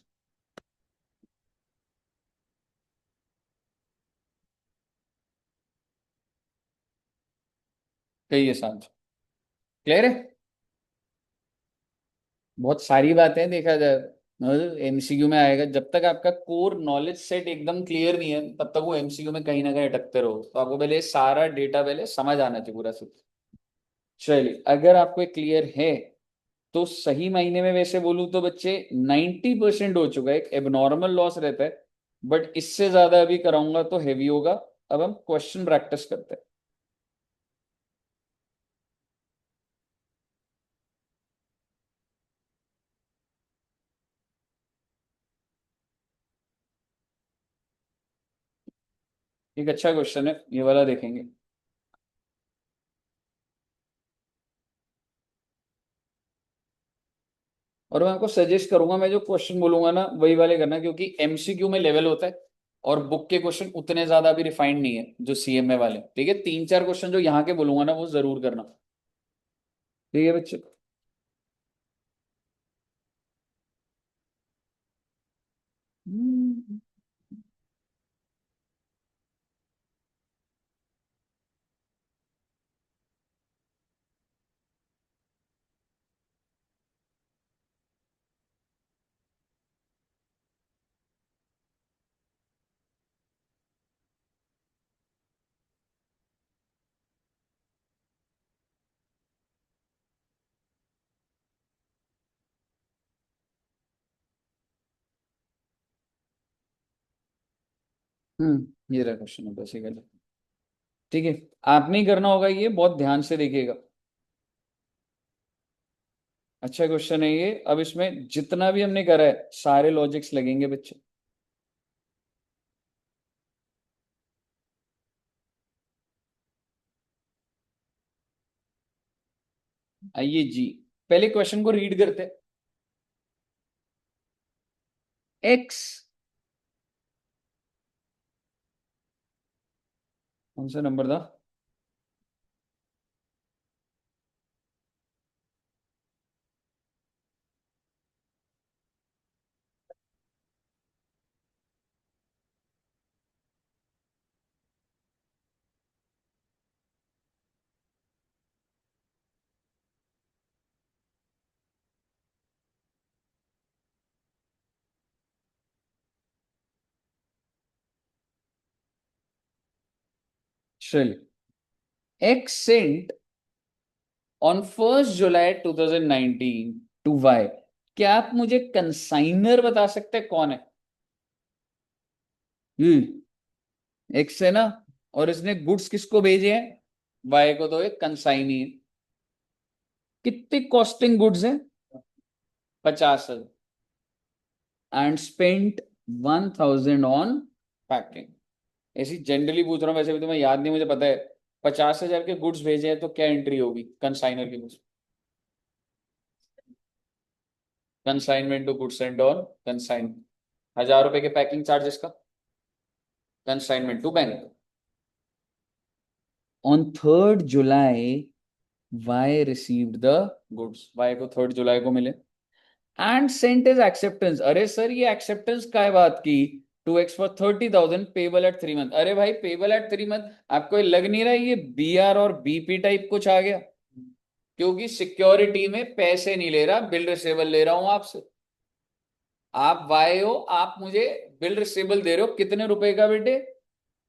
[SPEAKER 2] कहिए सांझ, क्लियर है। बहुत सारी बातें देखा जाए एमसीक्यू में आएगा, जब तक आपका कोर नॉलेज सेट एकदम क्लियर नहीं है तब तक वो एमसीक्यू में कहीं ना कहीं अटकते रहो। तो आपको पहले सारा डेटा पहले समझ आना चाहिए पूरा सब। चलिए, अगर आपको क्लियर है तो सही मायने में वैसे बोलूं तो बच्चे 90% हो चुका है। एक एबनॉर्मल लॉस रहता है, बट इससे ज्यादा अभी कराऊंगा तो हैवी होगा। अब हम क्वेश्चन प्रैक्टिस करते हैं। एक अच्छा क्वेश्चन है ये वाला, देखेंगे। और मैं आपको सजेस्ट करूंगा, मैं जो क्वेश्चन बोलूंगा ना वही वाले करना, क्योंकि एमसीक्यू में लेवल होता है और बुक के क्वेश्चन उतने ज्यादा भी रिफाइंड नहीं है जो सीएमए वाले। ठीक है, 3-4 क्वेश्चन जो यहाँ के बोलूंगा ना वो जरूर करना। ठीक है बच्चे। हम्म, ये रहा क्वेश्चन बेसिकली। ठीक है, आप नहीं करना होगा, ये बहुत ध्यान से देखिएगा। अच्छा क्वेश्चन है ये। अब इसमें जितना भी हमने करा है सारे लॉजिक्स लगेंगे बच्चे। आइए जी, पहले क्वेश्चन को रीड करते। एक्स, कौन सा नंबर था? चलिए, X sent on 1 July 2019 to Y. क्या आप मुझे कंसाइनर बता सकते हैं कौन है? एक्स है ना, और इसने गुड्स किसको भेजे हैं? वाई को। तो एक कंसाइनी है। कितने कॉस्टिंग गुड्स हैं? 50,000। And spent 1,000 on packing. ऐसी जनरली पूछ रहा हूँ, वैसे भी तुम्हें याद नहीं, मुझे पता है। 50,000 के गुड्स भेजे हैं तो क्या एंट्री होगी कंसाइनर की? Goods, consignment to goods and on consign. 1,000 रुपए के पैकिंग चार्जेस का consignment to bank. On 3rd July Y received the goods. Y को 3rd July को मिले। And sent is acceptance. अरे सर ये एक्सेप्टेंस का है बात की। 2x for 30,000 payable eight 3 month. अरे भाई पेबल एट 3 मंथ, आपको ये लग नहीं रहा है ये बीआर और बीपी टाइप कुछ आ गया? क्योंकि सिक्योरिटी में पैसे नहीं ले रहा, बिल रिसेबल ले रहा हूं आपसे। आप वाई हो, आप मुझे बिल रिसेबल दे रहे हो कितने रुपए का बेटे?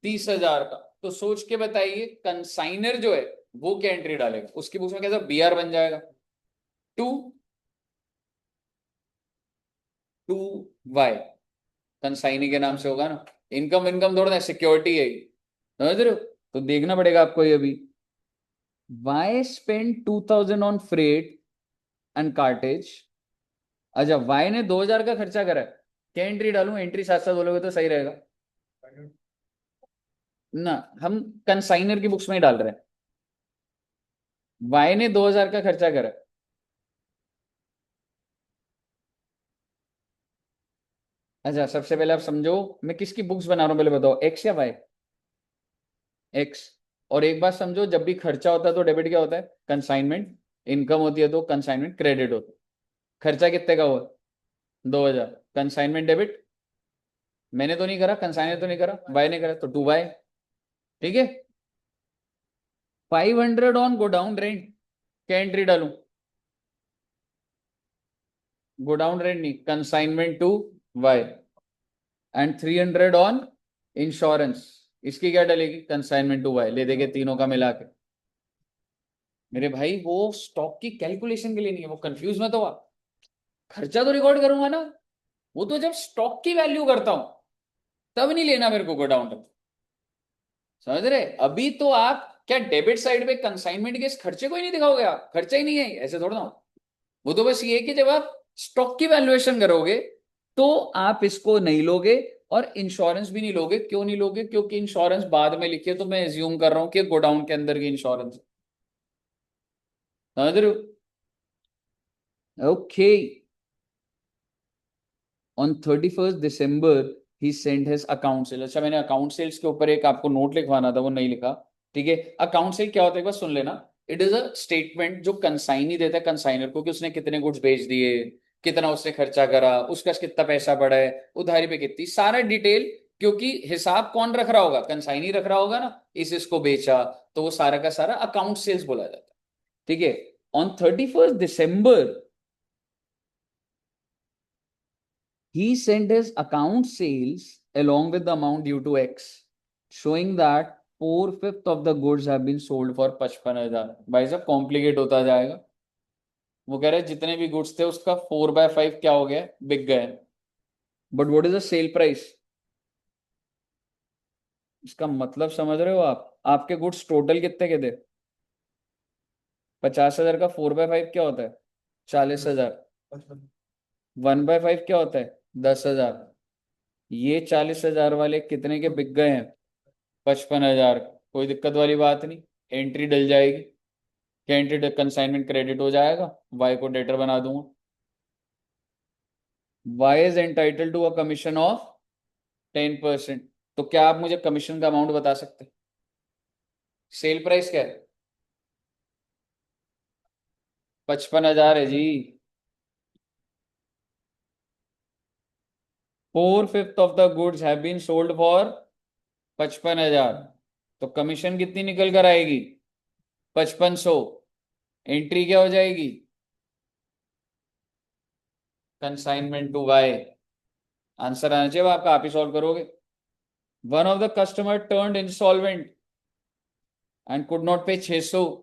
[SPEAKER 2] 30,000 का। तो सोच के बताइए कंसाइनर जो है वो क्या एंट्री डालेगा उसकी बुक्स में? कैसा बीआर बन जाएगा? टू टू वाई, कंसाइनी के नाम से होगा ना। इनकम इनकम थोड़ा ना, सिक्योरिटी है ये, समझ रहे हो? तो देखना पड़ेगा आपको ये भी। Y spend 2,000 on freight and cartage. अच्छा, वाई ने 2,000 का खर्चा करा है। क्या एंट्री डालूं? एंट्री साथ साथ बोलोगे तो सही रहेगा ना। हम कंसाइनर की बुक्स में ही डाल रहे हैं। वाई ने 2,000 का खर्चा करा है। अच्छा, सबसे पहले आप समझो मैं किसकी बुक्स बना रहा हूं, पहले बताओ, एक्स या वाई? एक्स। और एक बात समझो, जब भी खर्चा होता है तो डेबिट क्या होता है? कंसाइनमेंट। इनकम होती है तो कंसाइनमेंट क्रेडिट होता है। खर्चा कितने का हुआ? 2,000। Consignment debit. मैंने तो नहीं करा, कंसाइनर तो नहीं करा, वाई ने करा, तो 2 वाई। ठीक है। 500 ऑन गोडाउन रेंट, क्या एंट्री डालूं? गोडाउन रेंट नहीं, consignment to Y, and 300 on insurance, इसकी क्या डलेगी? कंसाइनमेंट टू वाई, ले देंगे तीनों का मिला के। मेरे भाई वो स्टॉक की कैलकुलेशन के लिए नहीं है, वो कंफ्यूज मत हो आप, खर्चा तो रिकॉर्ड करूंगा ना, वो तो जब स्टॉक की वैल्यू करता हूं तब नहीं लेना मेरे को गोडाउन तक, समझ रहे? अभी तो आप क्या डेबिट साइड पे कंसाइनमेंट के इस खर्चे को ही नहीं दिखाओगे? आप खर्चा ही नहीं है, ऐसे थोड़ा ना। वो तो बस ये है कि जब आप स्टॉक की वैल्यूएशन करोगे तो आप इसको नहीं लोगे, और इंश्योरेंस भी नहीं लोगे। क्यों नहीं लोगे? क्योंकि इंश्योरेंस बाद में लिखी है, तो मैं एज्यूम कर रहा हूं कि गोडाउन के अंदर की इंश्योरेंस, समझ रहे हो? Okay. On 31st December he send his account cell. अच्छा, मैंने अकाउंट सेल्स के ऊपर एक आपको नोट लिखवाना था, वो नहीं लिखा। ठीक है, अकाउंट सेल क्या होता है एक बार सुन लेना। इट इज अ स्टेटमेंट जो कंसाइनी देता है कंसाइनर को, कि उसने कितने गुड्स बेच दिए, कितना उसने खर्चा करा, उसका कितना पैसा बढ़ा है, उधारी पे कितनी, सारा डिटेल। क्योंकि हिसाब कौन रख रहा होगा? कंसाइनी रख रहा होगा ना, इसको बेचा, तो वो सारा का सारा अकाउंट सेल्स बोला जाता है। ठीक है, on 31st December he sent his account sales along with the amount due to X, showing that 4/5 of the goods have been sold for 55,000। भाई साहब कॉम्प्लिकेट होता जाएगा। वो कह रहे हैं जितने भी गुड्स थे उसका 4/5 क्या हो गया? बिक गए। But what is the sale price? इसका मतलब समझ रहे हो आप? आपके गुड्स टोटल कितने के थे? 50,000 का 4/5 क्या होता है? 40,000। 1/5 क्या होता है? 10,000। ये 40,000 वाले कितने के बिक गए हैं? 55,000। कोई दिक्कत वाली बात नहीं, एंट्री डल जाएगी। क्या एंट्री? कंसाइनमेंट क्रेडिट हो जाएगा, वाई को डेटर बना दूंगा। Y is entitle to a commission of 10%। तो क्या आप मुझे कमीशन का अमाउंट बता सकते? सेल प्राइस क्या है? 55,000 है जी। 4/5 of the goods have been sold for 55,000। तो कमीशन कितनी निकल कर आएगी? 5500। एंट्री क्या हो जाएगी? Consignment to Y. आंसर आना चाहिए, आपका आप ही सॉल्व करोगे। One of the customer turned insolvent and could not पे 600।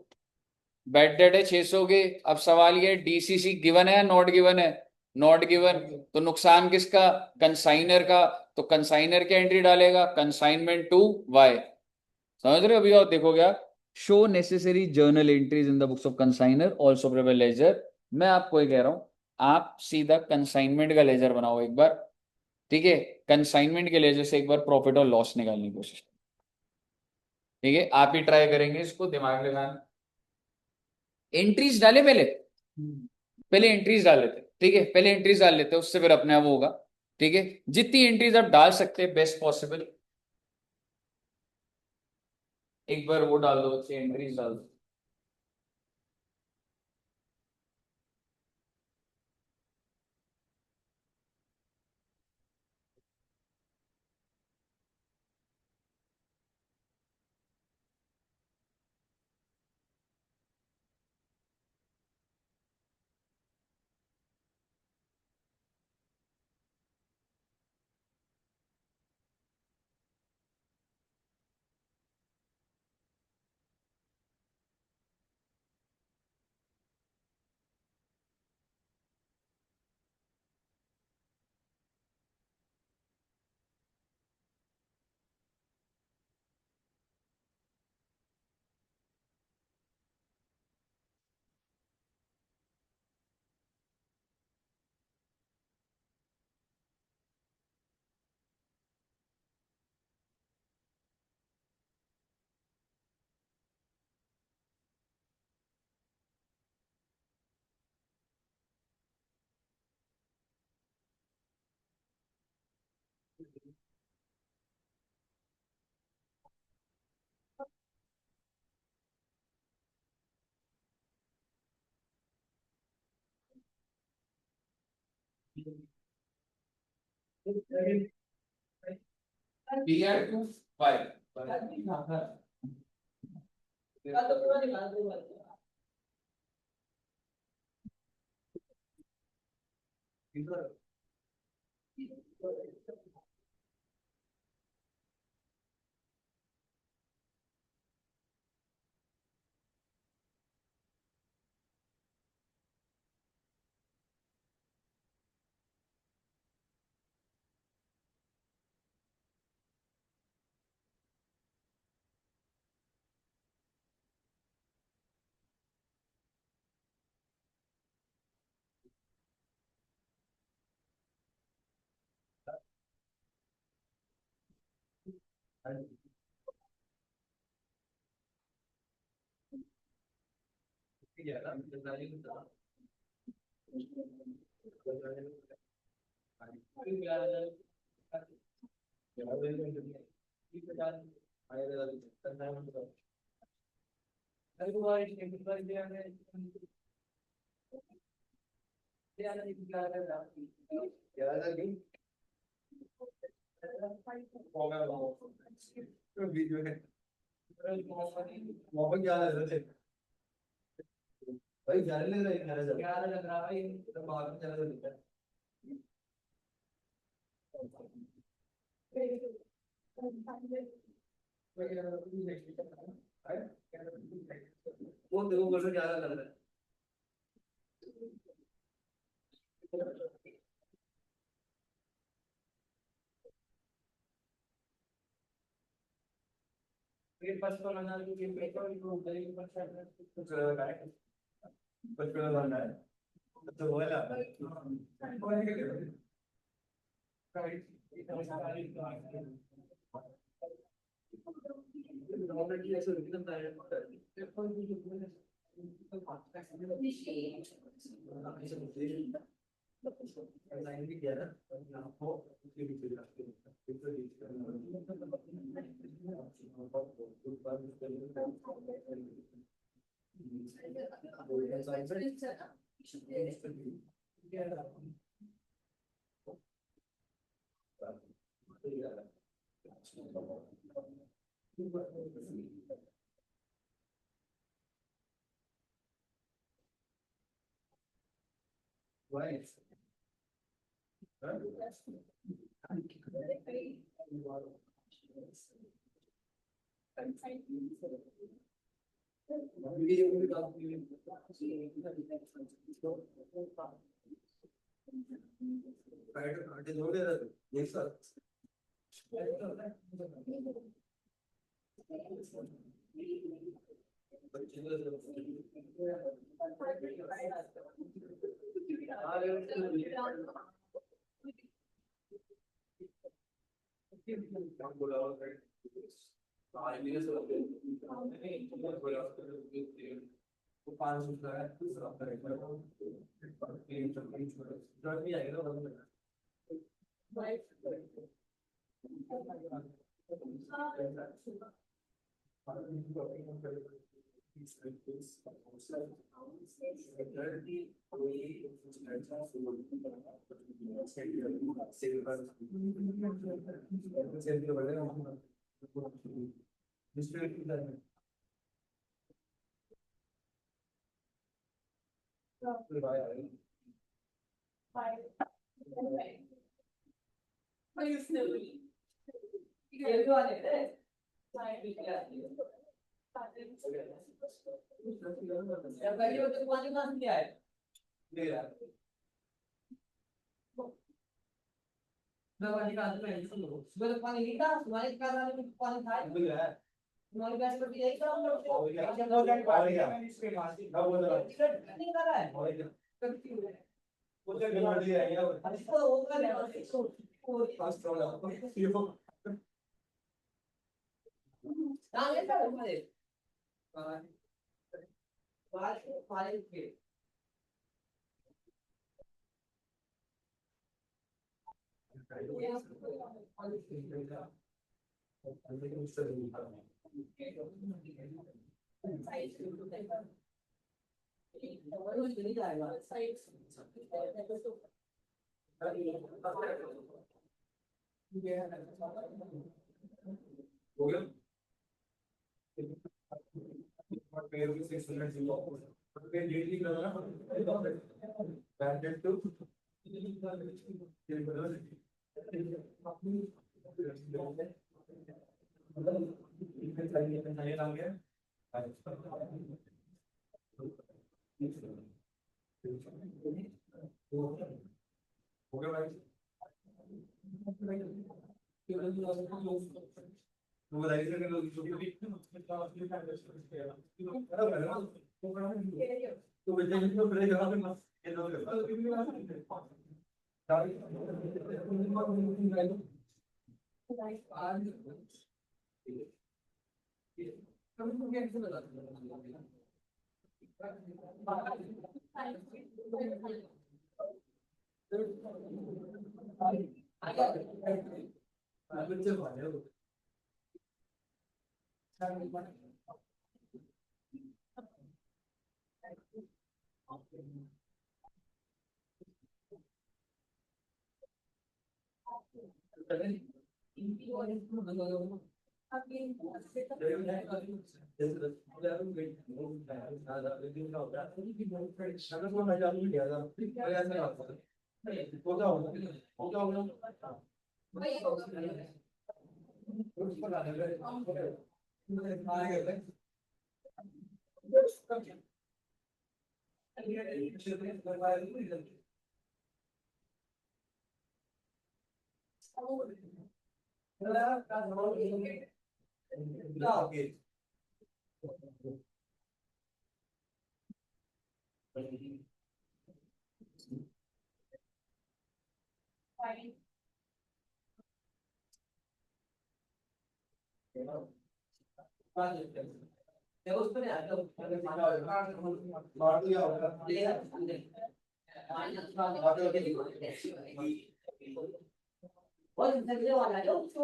[SPEAKER 2] बैड डेट है 600 के। अब सवाल ये, डीसीसी गिवन है या नॉट गिवन है? Not given. तो नुकसान किसका? कंसाइनर का। तो कंसाइनर क्या एंट्री डालेगा? Consignment to Y. समझ रहे हो? अभी और देखोगे आप, show necessary journal entries in the books of consignor also prepare ledger. मैं आपको ये कह रहा हूं, आप सीधा कंसाइनमेंट का लेजर बनाओ एक बार। ठीक है, कंसाइनमेंट के लेजर से एक बार प्रॉफिट और लॉस निकालने की कोशिश। ठीक है, आप ही ट्राई करेंगे इसको, दिमाग लगाना। एंट्रीज डाले पहले, पहले एंट्रीज डाल लेते। ठीक है, पहले एंट्रीज डाल लेते, उससे फिर अपने आप होगा। ठीक है, जितनी एंट्रीज आप डाल सकते हैं बेस्ट पॉसिबल। एक बार वो डाल दो, अच्छी एंट्रीज डाल दो। PR to 5।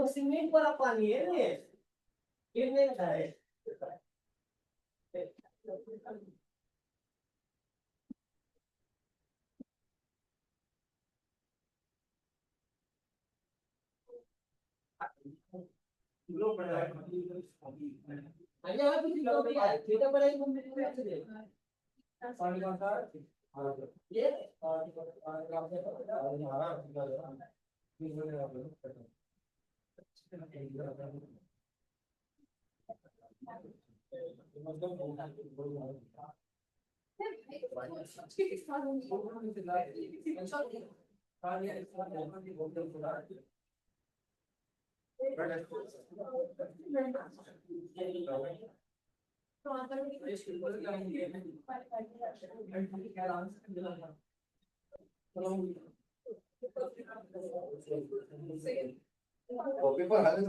[SPEAKER 3] सीमेंट वाला पानी है ये नहीं है पेपर हाल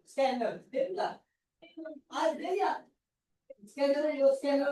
[SPEAKER 3] स्कैनर आज स्कैनर जो स्कैनर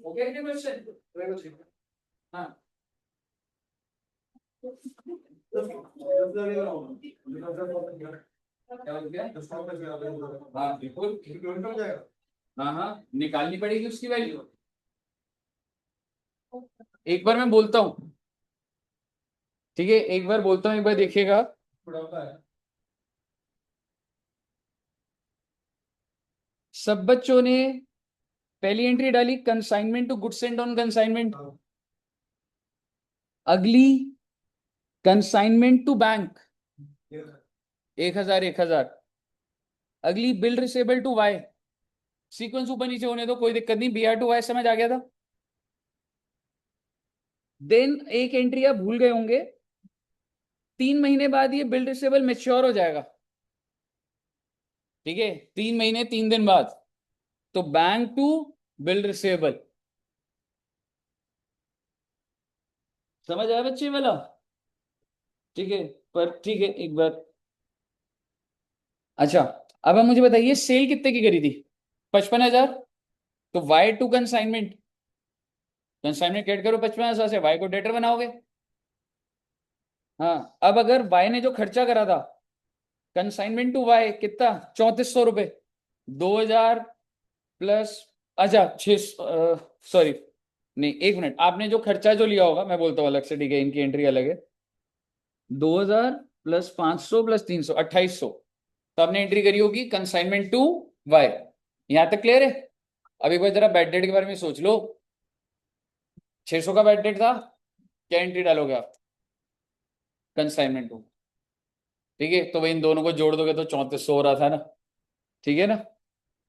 [SPEAKER 1] ओके क्वेश्चन हाँ क्या हो गया हाँ बिल्कुल हाँ हाँ निकालनी पड़ेगी उसकी वैल्यू एक बार मैं बोलता हूँ ठीक है एक बार बोलता हूँ एक बार देखिएगा सब बच्चों ने पहली एंट्री डाली consignment to goods and on consignment अगली कंसाइनमेंट टू बैंक 1,000 अगली bill receivable to Y sequence ऊपर नीचे होने दो कोई दिक्कत नहीं BR टू वाई समझ आ गया था देन एक एंट्री आप भूल गए होंगे 3 महीने बाद ये बिल रिसेबल मेच्योर हो जाएगा ठीक है 3 महीने 3 दिन बाद तो बैंक टू बिल रिसेबल समझ आया बच्चे वाला ठीक है पर ठीक है एक बार अच्छा अब आप मुझे बताइए सेल कितने की करी थी 55,000 तो Y to consignment consignment add करो 55,000 से वाई को डेटर बनाओगे हाँ अब अगर वाई ने जो खर्चा करा था कंसाइनमेंट टू वाई कितना 3,400 रुपए 2,000 प्लस अच्छा 6 सॉरी नहीं 1 मिनट आपने जो खर्चा जो लिया होगा मैं बोलता हूँ अलग से ठीक है इनकी एंट्री अलग है 2,000 प्लस 500 प्लस 300 2,800 तो आपने एंट्री करी होगी कंसाइनमेंट टू वाई यहां तक क्लियर है अब एक बार जरा बैड डेट के बारे में सोच लो 600 का बैड डेट था क्या एंट्री डालोगे आप कंसाइनमेंट टू ठीक है तो भाई इन दोनों को जोड़ दोगे तो 3,400 हो रहा था ना ठीक है ना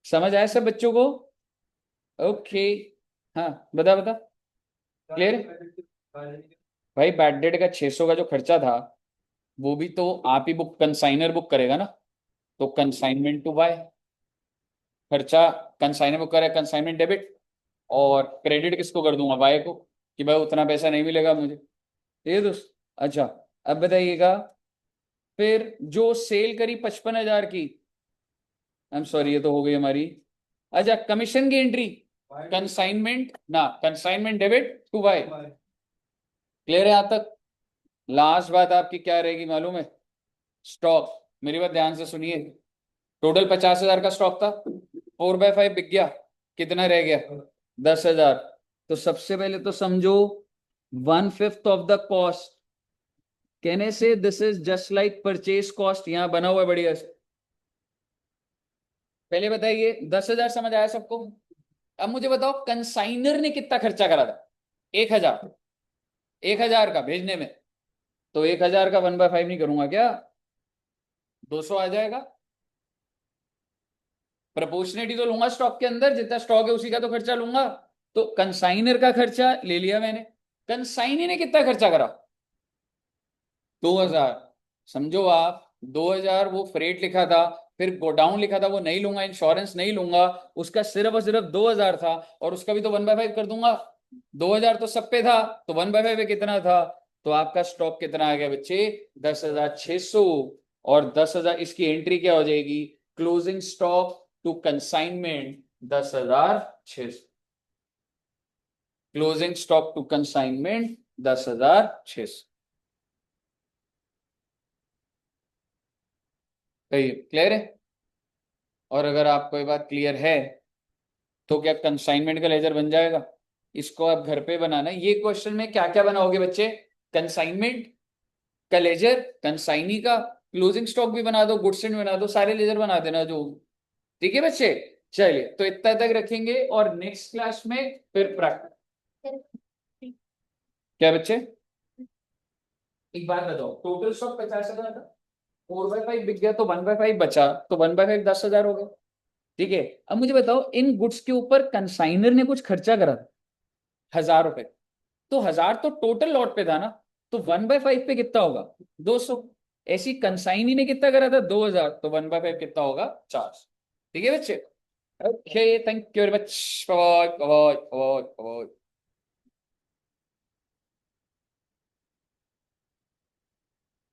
[SPEAKER 1] समझ आया सब बच्चों को ओके हाँ बता बता क्लियर है भाई बैड डेट का 600 का जो खर्चा था वो भी तो आप ही बुक कंसाइनर बुक करेगा ना तो कंसाइनमेंट टू बाय खर्चा कंसाइनर बुक करे कंसाइनमेंट डेबिट और क्रेडिट किसको कर दूंगा बाय को कि भाई उतना पैसा नहीं मिलेगा मुझे ठीक है दोस्त अच्छा अब बताइएगा फिर जो सेल करी 55,000 की आई एम सॉरी ये तो हो गई हमारी अच्छा कमीशन की एंट्री कंसाइनमेंट ना consignment debit to by clear है यहां तक लास्ट बात आपकी क्या रहेगी मालूम है स्टॉक मेरी बात ध्यान से सुनिए टोटल 50,000 का स्टॉक था 4/5 बिक गया कितना रह गया 10,000 तो सबसे पहले तो समझो 1/5 ऑफ द कॉस्ट कहने से this is just like purchase cost यहां बना हुआ है बढ़िया से पहले बताइए 10,000 समझ आया सबको अब मुझे बताओ कंसाइनर ने कितना खर्चा करा था 1,000 1,000 का भेजने में तो 1,000 का 1/5 नहीं करूंगा क्या 200 आ जाएगा प्रपोर्शनेटी तो लूंगा स्टॉक के अंदर जितना स्टॉक है उसी का तो खर्चा लूंगा तो कंसाइनर का खर्चा ले लिया मैंने कंसाइनर ने कितना खर्चा करा 2,000 समझो आप 2,000 वो फ्रेट लिखा था फिर गोडाउन लिखा था वो नहीं लूंगा इंश्योरेंस नहीं लूंगा उसका सिर्फ और सिर्फ 2,000 था और उसका भी तो 1/5 कर दूंगा 2,000 तो सब पे था तो 1/5 कितना था तो आपका स्टॉक कितना आ गया बच्चे 10,600 और 10,000 इसकी एंट्री क्या हो जाएगी closing stock to consignment 10,600 closing stock to consignment 10,600 clear है और अगर आपको ये बात क्लियर है तो क्या कंसाइनमेंट का लेजर बन जाएगा इसको आप घर पे बनाना ये क्वेश्चन में क्या क्या बनाओगे बच्चे कंसाइनमेंट का लेजर कंसाइनी का क्लोजिंग स्टॉक भी बना दो गुड्स एंड बना दो सारे लेजर बना देना जो ठीक है बच्चे चलिए तो इतना तक रखेंगे और नेक्स्ट क्लास में फिर प्रैक्टिस क्या बच्चे एक बात बताओ टोटल स्टॉक 50,000 था 4/5 बिक गया तो 1/5 बचा तो 1/5 10,000 हो गया ठीक है अब मुझे बताओ इन गुड्स के ऊपर कंसाइनर ने कुछ खर्चा करा था 1,000 रुपए तो 1,000 तो टोटल लॉट पे था ना तो 1/5 पे कितना होगा 200 ऐसी कंसाइनी ने कितना करा था 2,000 तो 1/5 कितना होगा 400 ठीक है बच्चे okay thank you very much bye bye bye bye